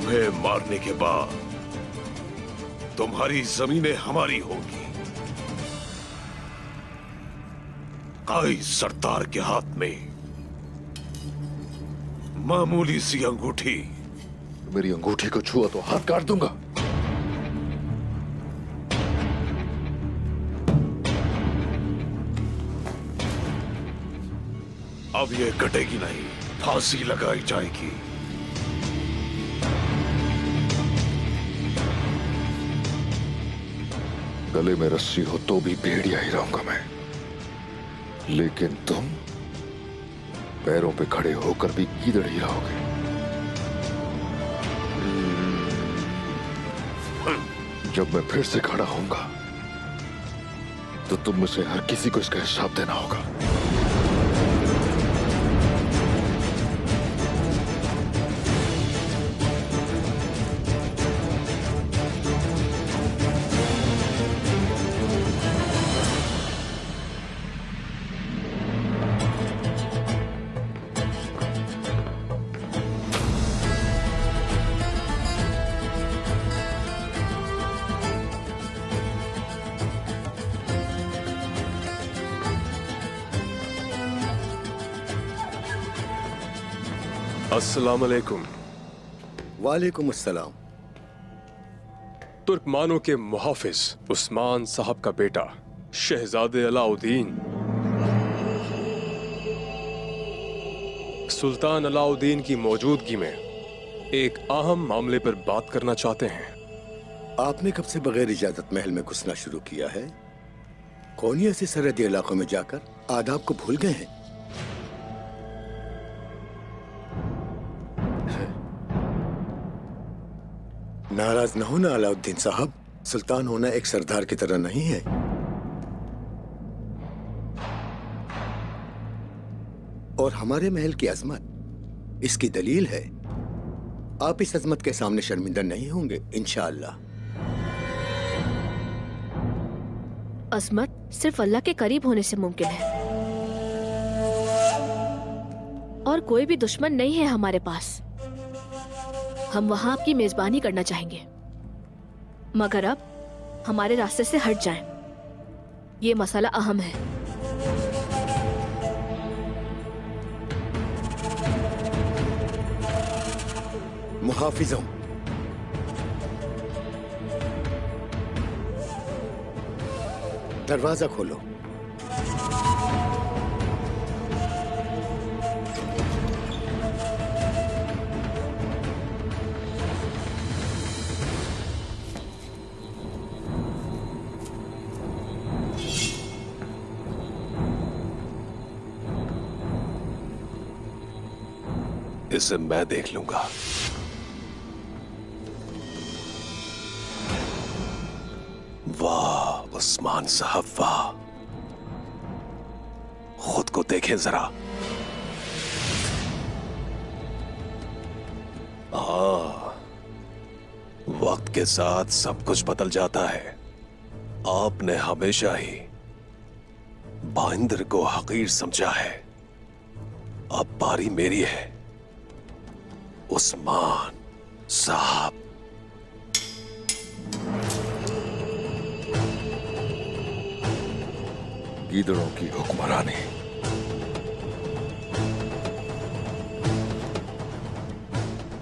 तुम्हें मारने के बाद तुम्हारी जमीनें हमारी होंगी। काई सरदार के हाथ में मामूली सी अंगूठी। मेरी अंगूठी को छुआ तो हाथ काट दूंगा। अब ये कटेगी नहीं, फांसी लगाई जाएगी। गले में रस्सी हो तो भी भेड़िया ही रहूंगा मैं, लेकिन तुम पैरों पे खड़े होकर भी गीदड़ ही रहोगे। जब मैं फिर से खड़ा होऊंगा तो तुम में से हर किसी को इसका हिसाब देना होगा। अस्सलाम अलैकुम। वालेकुम अस्सलाम। तुर्कमानों के मुहाफिज उस्मान साहब का बेटा शहजादे अलाउद्दीन सुल्तान अलाउद्दीन की मौजूदगी में एक अहम मामले पर बात करना चाहते हैं। आपने कब से बगैर इजाजत महल में घुसना शुरू किया है? कौन ऐसे सरहदी इलाकों में जाकर आदाब को भूल गए हैं? नाराज न होना अलाउद्दीन साहब, सुल्तान होना एक सरदार की तरह नहीं है। और हमारे महल की अजमत इसकी दलील है। आप इस अजमत के सामने शर्मिंदा नहीं होंगे इंशाअल्लाह। अजमत सिर्फ अल्लाह के करीब होने से मुमकिन है, और कोई भी दुश्मन नहीं है हमारे पास। हम वहां आपकी मेजबानी करना चाहेंगे, मगर अब हमारे रास्ते से हट जाएं। ये मसला अहम है। मुहाफिजों, दरवाजा खोलो। इसे मैं देख लूंगा। वाह उस्मान साहब, वाह। खुद को देखें जरा। हाँ, वक्त के साथ सब कुछ बदल जाता है। आपने हमेशा ही बाइंदर को हकीर समझा है। अब बारी मेरी है। उस्मान साहब, गीदड़ों की हुक्मरानी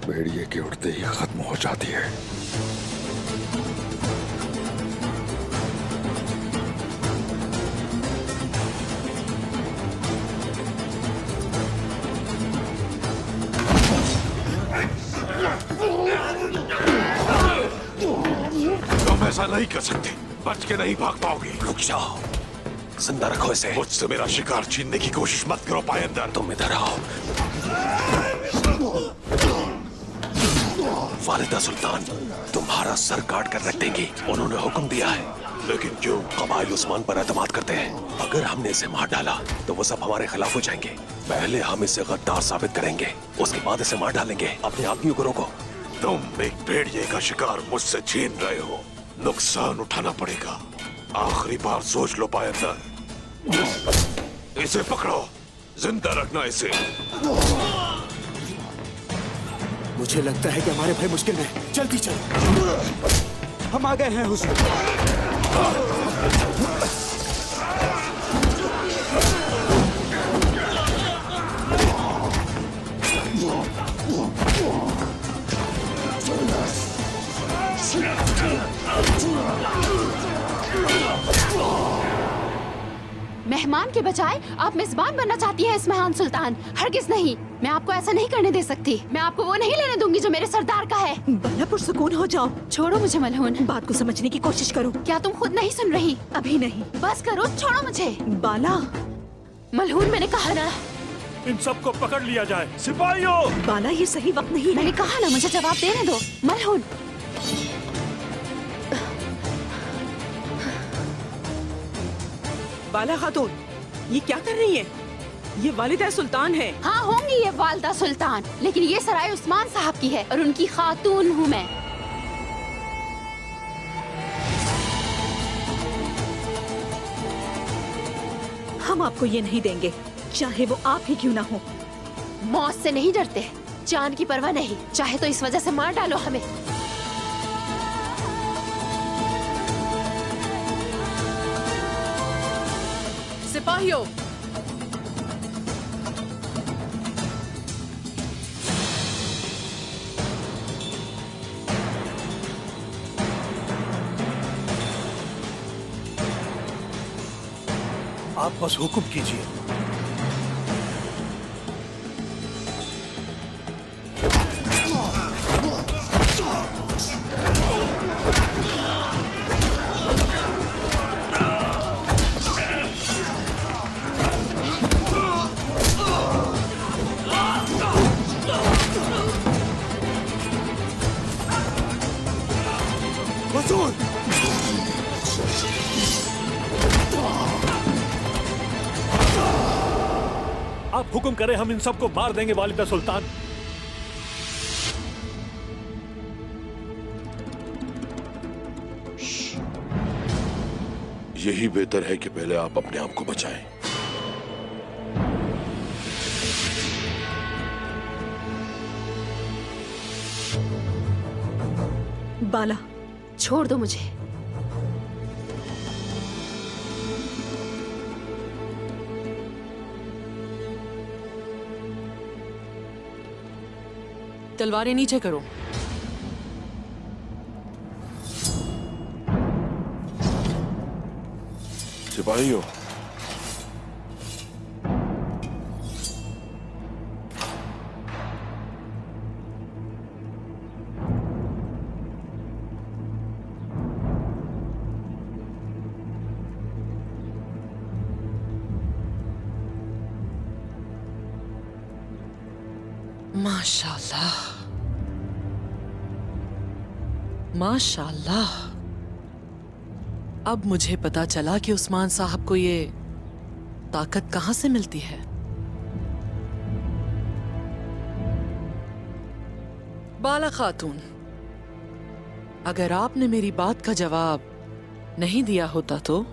भेड़िए के उड़ते ही खत्म हो जाती है। तुम ऐसा नहीं कर सकते। बच के नहीं भाग पाओगे। रुक जाओ, जिंदा रखो इसे। मुझसे मेरा शिकार छीनने की कोशिश मत करो पायंदर। तुम इधर आओ। वालिदा सुल्तान तुम्हारा सर काट कर रख देंगी, उन्होंने हुक्म दिया है। लेकिन क्यों? कबाइल उस्मान पर एतमाद करते हैं। अगर हमने इसे मार डाला तो वो सब हमारे खिलाफ हो जाएंगे। पहले हम इसे गद्दार साबित करेंगे, उसके बाद इसे मार डालेंगे। अपने आदमियों को रोको। तुम एक भेड़िए का शिकार मुझसे छीन रहे हो, नुकसान उठाना पड़ेगा। आखिरी बार सोच लो पायंदर। इसे पकड़ो, जिंदा रखना इसे। मुझे लगता है कि हमारे भाई मुश्किल में हैं। जल्दी चलो। हम आ गए हैं हुजूर। मेहमान के बजाय आप मेजबान बनना चाहती हैं इस महान सुल्तान। हरगिज नहीं, मैं आपको ऐसा नहीं करने दे सकती। मैं आपको वो नहीं लेने दूंगी जो मेरे सरदार का है। बाला पुरसुकून हो जाओ। छोड़ो मुझे मलहून। बात को समझने की कोशिश करो। क्या तुम खुद नहीं सुन रही? अभी नहीं। बस करो, छोड़ो मुझे। बाला, मलहून मैंने कहा ना। इन सबको पकड़ लिया जाए। सिपाहियों! बाला ये सही वक्त नहीं है। मैंने कहा ना, मुझे जवाब देने दो। मलहून, बाला खातून, ये क्या कर रही है? ये वालिदा सुल्तान है। हाँ होंगी ये वालदा सुल्तान, लेकिन ये सराय उस्मान साहब की है और उनकी खातून हूँ मैं। हम आपको ये नहीं देंगे, चाहे वो आप ही क्यों ना हो। मौत से नहीं डरते, जान की परवाह नहीं। चाहे तो इस वजह से मार डालो हमें। सिपाहियों, आप बस हुक्म कीजिए। आप हुक्म करें, हम इन सबको मार देंगे वालिदा सुल्तान। यही बेहतर है कि पहले आप अपने आप को बचाएं। बाला, छोड़ दो मुझे। तलवारें नीचे करो। सिपाहियों, माशाल्लाह, माशाल्लाह। अब मुझे पता चला कि उस्मान साहब को ये ताकत कहां से मिलती है। बाला खातून, अगर आपने मेरी बात का जवाब नहीं दिया होता तो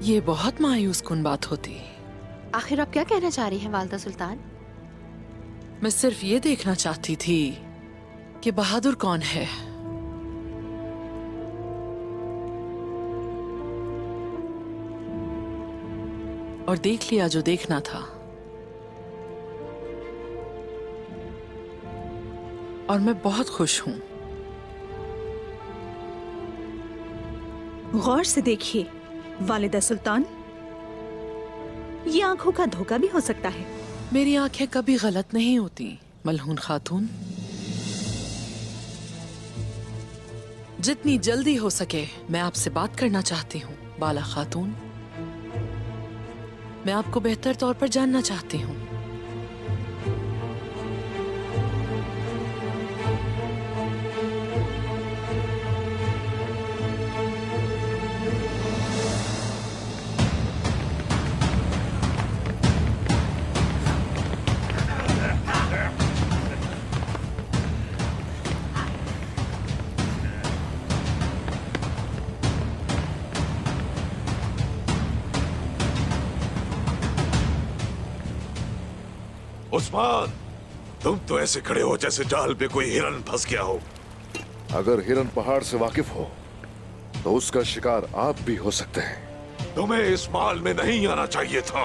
ये बहुत मायूस कुन बात होती। आखिर आप क्या कहना चाह रही हैं वालदा सुल्तान? मैं सिर्फ ये देखना चाहती थी कि बहादुर कौन है। और देख लिया जो देखना था। और मैं बहुत खुश हूं। गौर से देखिए वालिदा सुल्तान, ये आंखों का धोखा भी हो सकता है। मेरी आंखें कभी गलत नहीं होती मलहून खातून। जितनी जल्दी हो सके मैं आपसे बात करना चाहती हूँ बाला खातून। मैं आपको बेहतर तौर पर जानना चाहती हूँ। उस्मान, तुम तो ऐसे खड़े हो जैसे जाल पे कोई हिरन फंस गया हो। अगर हिरन पहाड़ से वाकिफ हो तो उसका शिकार आप भी हो सकते हैं। तुम्हें इस माल में नहीं आना चाहिए था।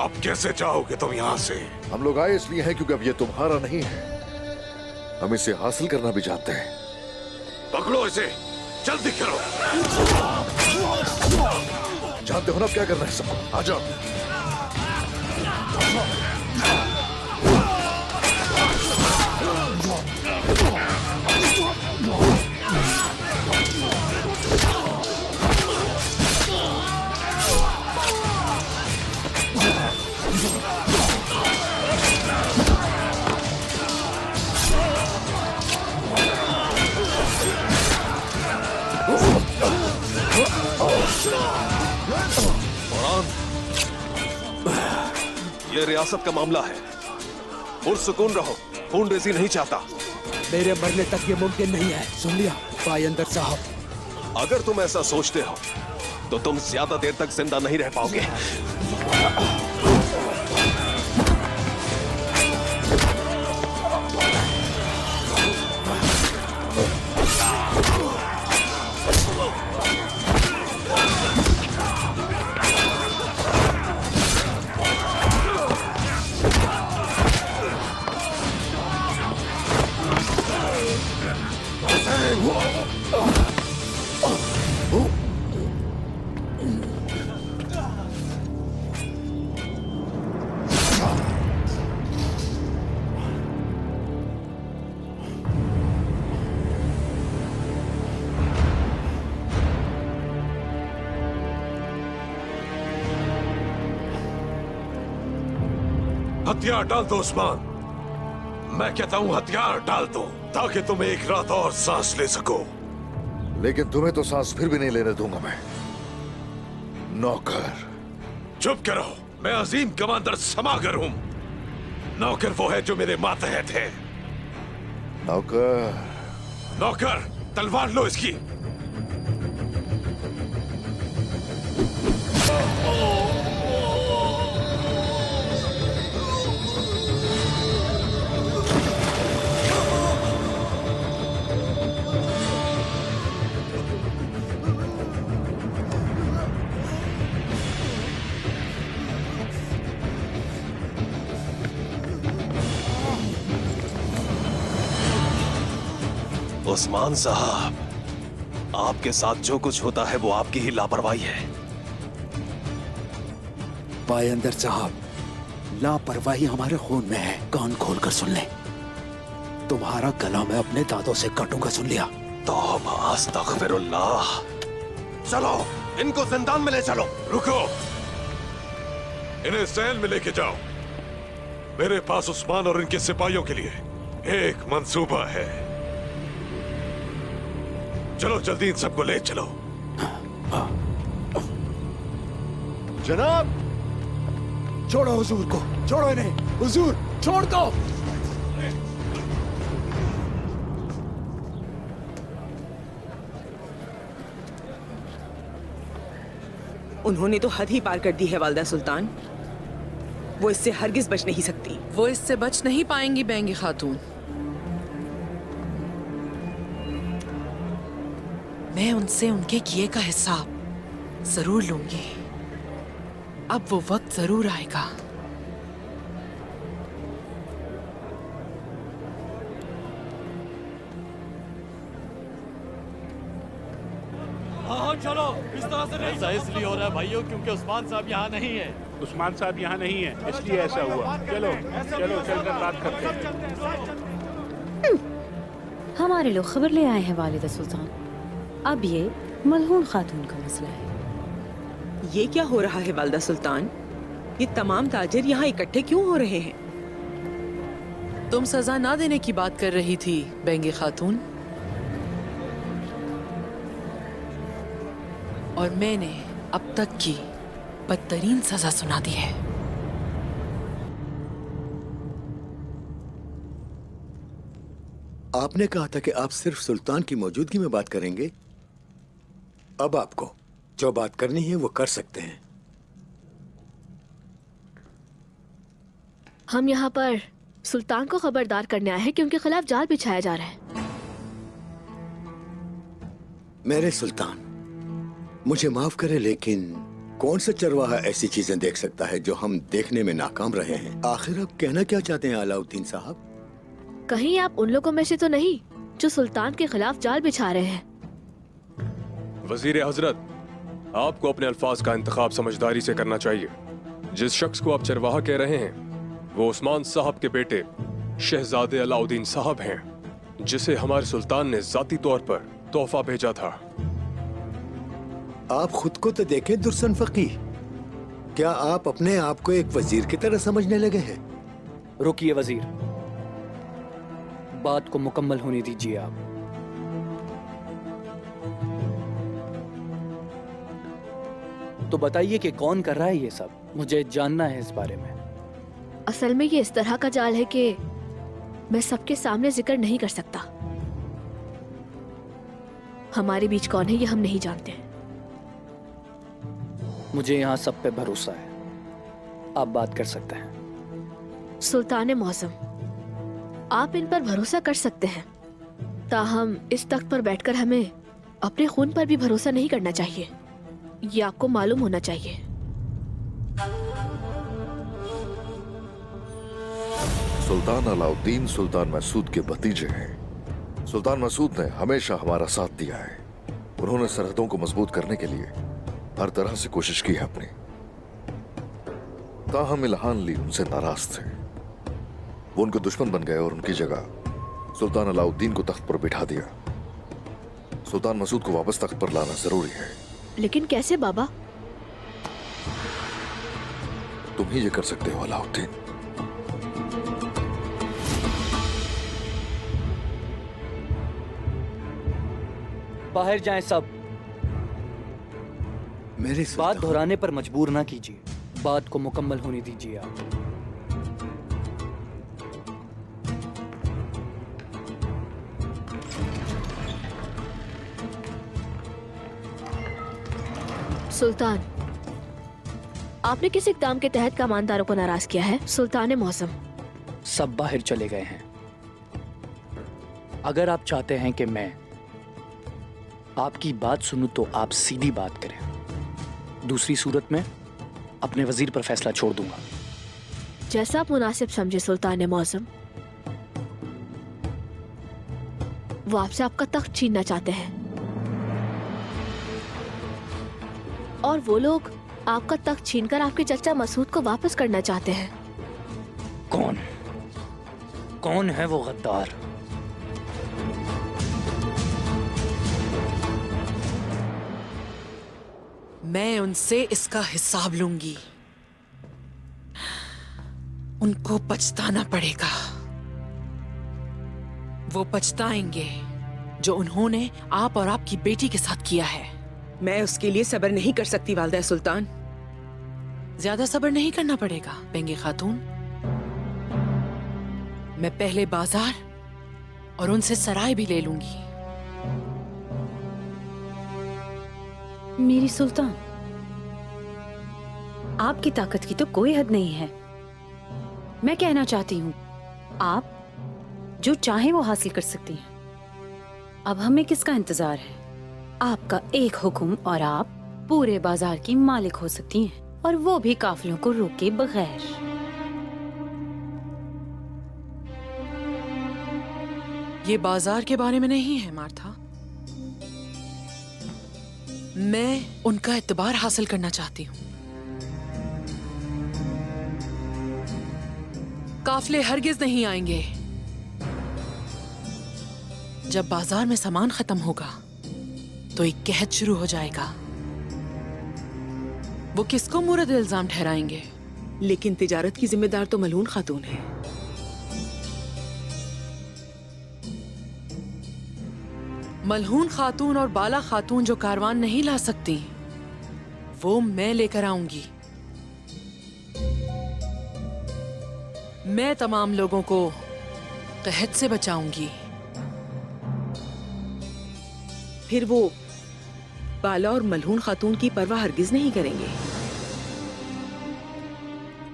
अब कैसे जाओगे तुम यहाँ से? हम लोग आए इसलिए हैं क्योंकि अब ये तुम्हारा नहीं है। हम इसे हासिल करना भी चाहते हैं। पकड़ो इसे, जल्दी करो। जानते हो ना अब क्या करना है सबको। आ जाओ। ये रियासत का मामला है। पुरसुकून रहो, खून रेजी नहीं चाहता। मेरे मरने तक ये मुमकिन नहीं है, सुन लिया पायंदर साहब। अगर तुम ऐसा सोचते हो तो तुम ज्यादा देर तक जिंदा नहीं रह पाओगे। हथियार डाल दो उस्मान। मैं कहता हूँ हथियार डाल दो ताकि तुम एक रात और सांस ले सको। लेकिन तुम्हें तो सांस फिर भी नहीं लेने दूंगा मैं, नौकर। चुप करो, मैं अजीम कमांडर समागर हूँ। नौकर वो है जो मेरे मातहत है। नौकर। नौकर, तलवार लो इसकी। उस्मान साहब, आपके साथ जो कुछ होता है वो आपकी ही लापरवाही है। पायंदर साहब, लापरवाही हमारे खून में है। कान खोलकर सुन ले। तुम्हारा गला मैं अपने दांतों से काटूंगा, सुन लिया? तौबा अस्तगफिरुल्लाह। चलो, इनको जिंदान में ले चलो। रुको, इन्हें सेल में लेके जाओ। मेरे पास उस्मान और इनके सिपाहियों के लिए एक मंसूबा है। चलो जल्दी इन सबको ले चलो। जनाब, छोड़ो हुजूर को, छोड़ो इन्हें। हुजूर, छोड़ दो। उन्होंने तो हद ही पार कर दी है वालिदा सुल्तान। वो इससे हरगिज बच नहीं सकती। वो इससे बच नहीं पाएंगी बेंगी खातून। मैं उनसे उनके किए का हिसाब जरूर लूंगी। अब वो वक्त जरूर आएगा। हाँ चलो, इस तरह से नहीं। ऐसा इसलिए हो रहा है भाइयों क्योंकि उस्मान साहब यहाँ नहीं है। उस्मान साहब यहाँ नहीं है, इसलिए ऐसा हुआ। चलो चलो चलकर बात करते हैं। हमारे लोग खबर ले आए हैं वालिदा सुल्तान। अब ये मलहून खातून का मसला है। ये क्या हो रहा है वालिदा सुल्तान? ये तमाम ताजिर यहाँ इकट्ठे क्यों हो रहे हैं? तुम सजा ना देने की बात कर रही थी बेंगी खातून, और मैंने अब तक की बदतरीन सजा सुना दी है। आपने कहा था कि आप सिर्फ सुल्तान की मौजूदगी में बात करेंगे। अब आपको जो बात करनी है वो कर सकते हैं। हम यहाँ पर सुल्तान को खबरदार करने आए हैं कि उनके खिलाफ जाल बिछाया जा रहा है। मेरे सुल्तान, मुझे माफ करे, लेकिन कौन सा चरवाहा ऐसी चीजें देख सकता है जो हम देखने में नाकाम रहे हैं? आखिर आप कहना क्या चाहते हैं अलाउद्दीन साहब? कहीं आप उन लोगों में से तो नहीं जो सुल्तान के खिलाफ जाल बिछा रहे हैं? वजीर हजरत, आपको अपने अल्फाज का इंतखाब समझदारी से करना चाहिए। जिस शख्स को आप चरवाहा कह रहे हैं वो उस्मान साहब के बेटे शहजादे अलाउद्दीन साहब हैं, जिसे हमारे सुल्तान ने जाती तौर पर तोहफा भेजा था। आप खुद को तो देखें दुर्सन फकीह, क्या आप अपने आप को एक वजीर की तरह समझने लगे हैं? रुकिए वजीर, बात को मुकम्मल होने दीजिए आप। तो बताइए कि कौन कर रहा है ये सब, मुझे जानना है इस बारे में। असल में ये इस तरह का जाल है कि मैं सबके सामने जिक्र नहीं कर सकता। हमारे बीच कौन है ये हम नहीं जानते। मुझे यहाँ सब पे भरोसा है, आप बात कर सकते हैं। सुल्तान मौसम, आप इन पर भरोसा कर सकते हैं, ताहम इस तख्त पर बैठकर हमें अपने खून पर भी भरोसा नहीं करना चाहिए। ये आपको मालूम होना चाहिए। सुल्तान अलाउद्दीन सुल्तान मसूद के भतीजे हैं। सुल्तान मसूद ने हमेशा हमारा साथ दिया है। उन्होंने सरहदों को मजबूत करने के लिए हर तरह से कोशिश की है अपनी। ताहम इल्हान ली उनसे नाराज थे। वो उनके दुश्मन बन गए और उनकी जगह सुल्तान अलाउद्दीन को तख्त पर बिठा दिया। सुल्तान मसूद को वापस तख्त पर लाना जरूरी है। लेकिन कैसे बाबा? तुम ही ये कर सकते हो अलाउद्दीन। बाहर जाएं सब। मेरे बात दोहराने पर मजबूर ना कीजिए, बात को मुकम्मल होने दीजिए आप। सुल्तान, आपने किस इक़दाम के तहत कमानदारों को नाराज किया है? सुल्तान मौसम, सब बाहर चले गए हैं। अगर आप चाहते हैं कि मैं आपकी बात सुनूं तो आप सीधी बात करें, दूसरी सूरत में अपने वजीर पर फैसला छोड़ दूंगा। जैसा आप मुनासिब समझे सुल्तान मौसम। वो आपसे आपका तख्त छीनना चाहते हैं और वो लोग आपका तख्त छीनकर आपके चचा मसूद को वापस करना चाहते हैं। कौन है वो गद्दार? मैं उनसे इसका हिसाब लूंगी। उनको पछताना पड़ेगा। वो पछताएंगे जो उन्होंने आप और आपकी बेटी के साथ किया है। मैं उसके लिए सब्र नहीं कर सकती वालिदा सुल्तान। ज्यादा सब्र नहीं करना पड़ेगा बेंगे खातून। मैं पहले बाजार और उनसे सराय भी ले लूंगी। मेरी सुल्तान, आपकी ताकत की तो कोई हद नहीं है। मैं कहना चाहती हूँ, आप जो चाहे वो हासिल कर सकती हैं। अब हमें किसका इंतजार है? आपका एक हुक्म और आप पूरे बाजार की मालिक हो सकती हैं, और वो भी काफिलों को रोके बगैर। ये बाजार के बारे में नहीं है मार्था। मैं उनका एतबार हासिल करना चाहती हूँ। काफिले हरगिज नहीं आएंगे। जब बाजार में सामान खत्म होगा तो एक कहत शुरू हो जाएगा। वो किसको मुरद इल्जाम ठहराएंगे? लेकिन तिजारत की जिम्मेदार तो मलून खातून है। मलहून खातून और बाला खातून जो कारवान नहीं ला सकती, वो मैं लेकर आऊंगी। मैं तमाम लोगों को कहत से बचाऊंगी। फिर वो बाला और मलहून खातून की परवाह हरगिज नहीं करेंगे।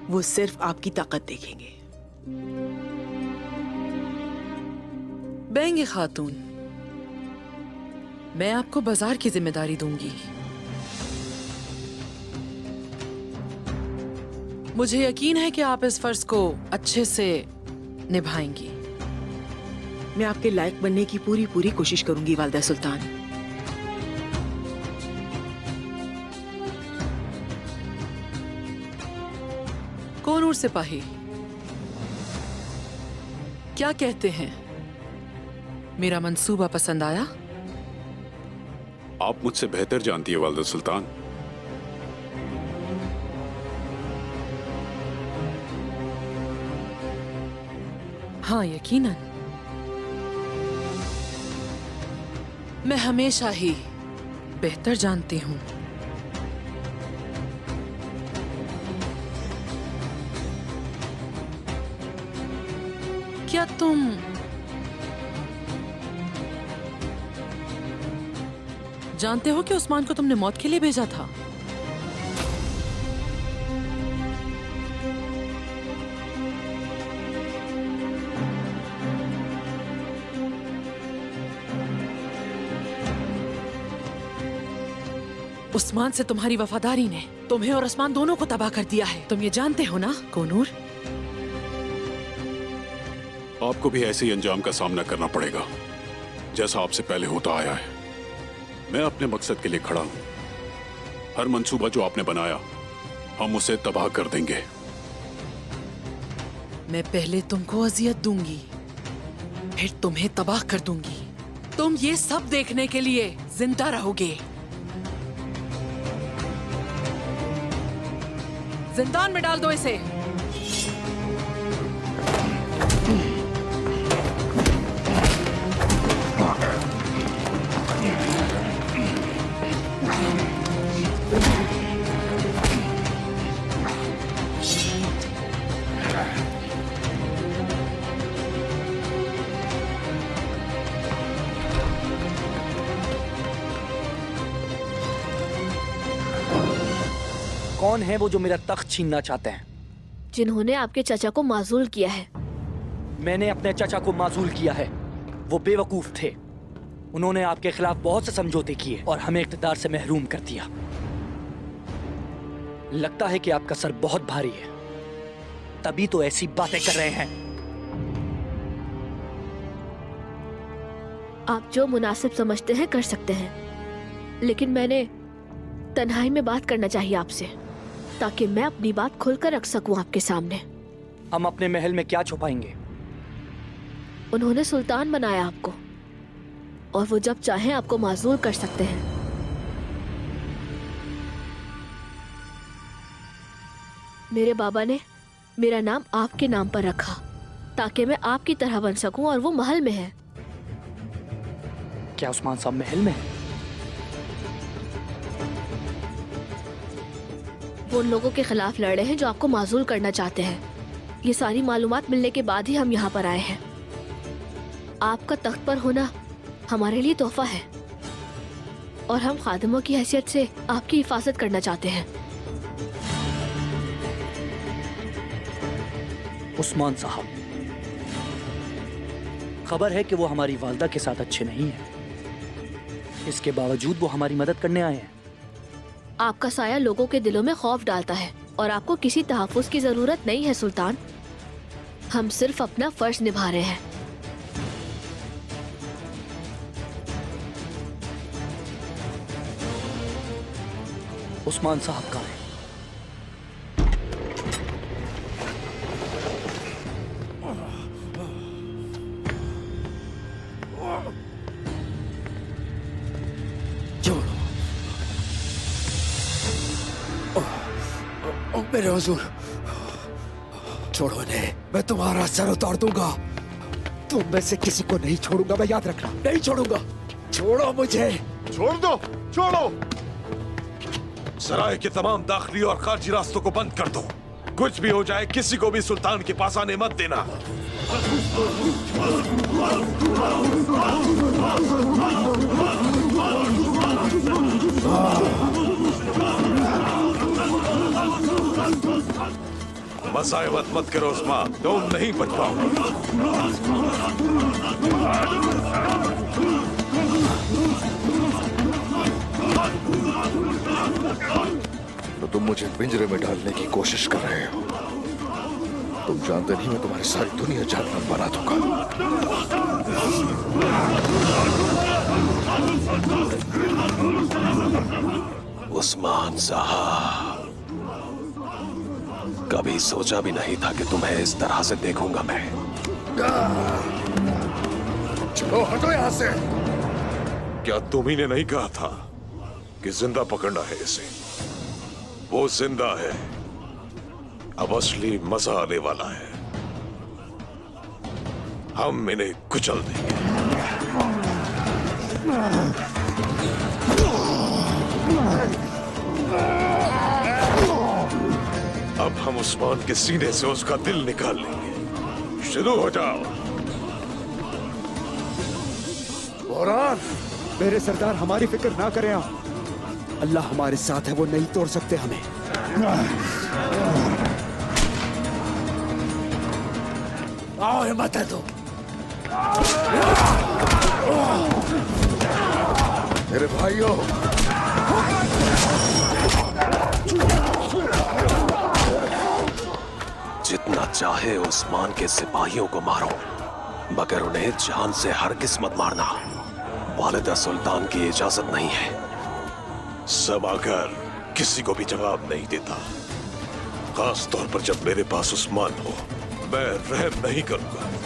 वो सिर्फ आपकी ताकत देखेंगे। बेंगे खातून, मैं आपको बाजार की जिम्मेदारी दूंगी। मुझे यकीन है कि आप इस फर्ज को अच्छे से निभाएंगी। मैं आपके लायक बनने की पूरी पूरी कोशिश करूंगी वालिदा सुल्तान। कोनूर सिपाही, क्या कहते हैं? मेरा मंसूबा पसंद आया? आप मुझसे बेहतर जानती है वालिदा सुल्तान। हाँ, यकीनन। मैं हमेशा ही बेहतर जानती हूँ। क्या तुम जानते हो कि उस्मान को तुमने मौत के लिए भेजा था? उस्मान से तुम्हारी वफादारी ने तुम्हें और उस्मान दोनों को तबाह कर दिया है। तुम ये जानते हो ना कोनूर? आपको भी ऐसे ही अंजाम का सामना करना पड़ेगा जैसा आपसे पहले होता आया है। मैं अपने मकसद के लिए खड़ा हूं। हर मंसूबा जो आपने बनाया हम उसे तबाह कर देंगे। मैं पहले तुमको अजियत दूंगी, फिर तुम्हें तबाह कर दूंगी। तुम ये सब देखने के लिए जिंदा रहोगे। जिंदान में डाल दो इसे। कौन है वो जो मेरा तख्त छीनना चाहते हैं? जिन्होंने आपके चाचा को माजूल किया है। मैंने अपने चाचा को माजूल किया है। वो बेवकूफ थे। उन्होंने आपके खिलाफ बहुत से समझौते किए और हमें इख्तिदार से महरूम कर दिया। लगता है कि आपका सर बहुत भारी है, तभी तो ऐसी बातें कर रहे हैं। आप जो मुनासिब समझते हैं कर सकते हैं, लेकिन मैंने तन्हाई में बात करना चाहिए आपसे, ताकि मैं अपनी बात खुलकर रख सकूं आपके सामने। हम अपने महल में क्या छुपाएंगे? उन्होंने सुल्तान बनाया आपको, और वो जब चाहें आपको माजूल कर सकते हैं। मेरे बाबा ने मेरा नाम आपके नाम पर रखा ताकि मैं आपकी तरह बन सकूं, और वो महल में है। क्या उस्मान साहब महल में है? वो उन लोगों के खिलाफ लड़ रहे हैं जो आपको माजूल करना चाहते हैं। ये सारी मालूमात मिलने के बाद ही हम यहाँ पर आए हैं। आपका तख्त पर होना हमारे लिए तोहफा है, और हम खादिमों की हैसियत से आपकी हिफाजत करना चाहते हैं। उस्मान साहब, खबर है कि वो हमारी वालिदा के साथ अच्छे नहीं हैं। इसके बावजूद वो हमारी मदद करने आए हैं। आपका साया लोगों के दिलों में खौफ डालता है, और आपको किसी तहफ़्फ़ुज़ की जरूरत नहीं है सुल्तान। हम सिर्फ अपना फर्ज निभा रहे हैं। उस्मान साहब कहाँ हैं? मेरे हुजूर, छोड़ो इन्हें, मैं तुम्हारा सर उतार दूंगा। तुम में से किसी को नहीं छोड़ूंगा, मैं याद रखना, नहीं छोड़ूंगा। छोड़ो मुझे। छोड़ दो, छोड़ो। सराय के तमाम दाखिली और खारजी रास्तों को बंद कर दो। कुछ भी हो जाए, किसी को भी सुल्तान के पास आने मत देना। मसायवत मत करो उस्मान, तुम नहीं बच पाओगे। तो तुम मुझे पिंजरे में डालने की कोशिश कर रहे हो। तुम जानते नहीं मैं तुम्हारी सारी दुनिया जहन्नम बना दूंगा। उस्मान साहब, कभी सोचा भी नहीं था कि तुम्हें इस तरह से देखूंगा मैं। चलो हटो यहाँ से। क्या तुम ही ने नहीं कहा था कि जिंदा पकड़ना है इसे? वो जिंदा है, अब असली मजा आने वाला है। हम इन्हें कुचल देंगे। अब हम उस्मान के सीने से उसका दिल निकाल लेंगे। शुरू हो जाओ। बोरान, मेरे सरदार हमारी फिक्र ना करें आप। अल्लाह हमारे साथ है, वो नहीं तोड़ सकते हमें। आओ हिम्मत है तो। मेरे भाइयों, जितना चाहे उस्मान के सिपाहियों को मारो, मगर उन्हें जान से हरगिज मत मारना। वालिदा सुल्तान की इजाजत नहीं है। सब आकर किसी को भी जवाब नहीं देता, खास तौर पर जब मेरे पास उस्मान हो। मैं रहम नहीं करूंगा।